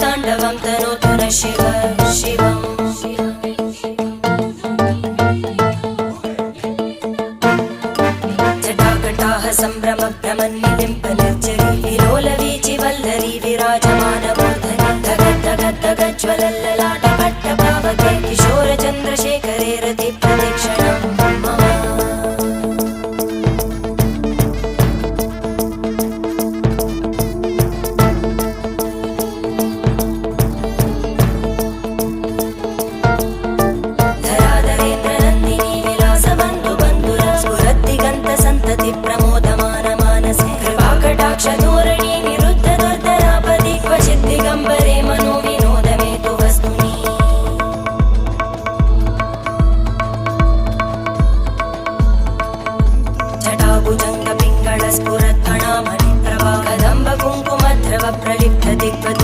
ताण्डवं तनोतु न शिव शिवम् जटाकटाः सम्भ्रमभ्रमन्निलिम्पनिर्जरी विलोलवीचि वल्लरी विराजमानमूर्धनि धगद्धगद्धगज्ज्वलल्ललाटपट्टपावके किशोरचन्द्रशेखरे रतिप्रतिक्षणं मम प्रमोदमानमानसे कृपाकटाक्षधोरणी निरुद्ध दुर्धरापदि क्वचित् दिगम्बरे मनो विनोदमेतु वस्तुनि जटाभुजङ्ग पिङ्गळ स्फुरत्फणामणिप्रभा कदम्ब कुङ्कुमद्रव प्रलिप्त दिग्वत्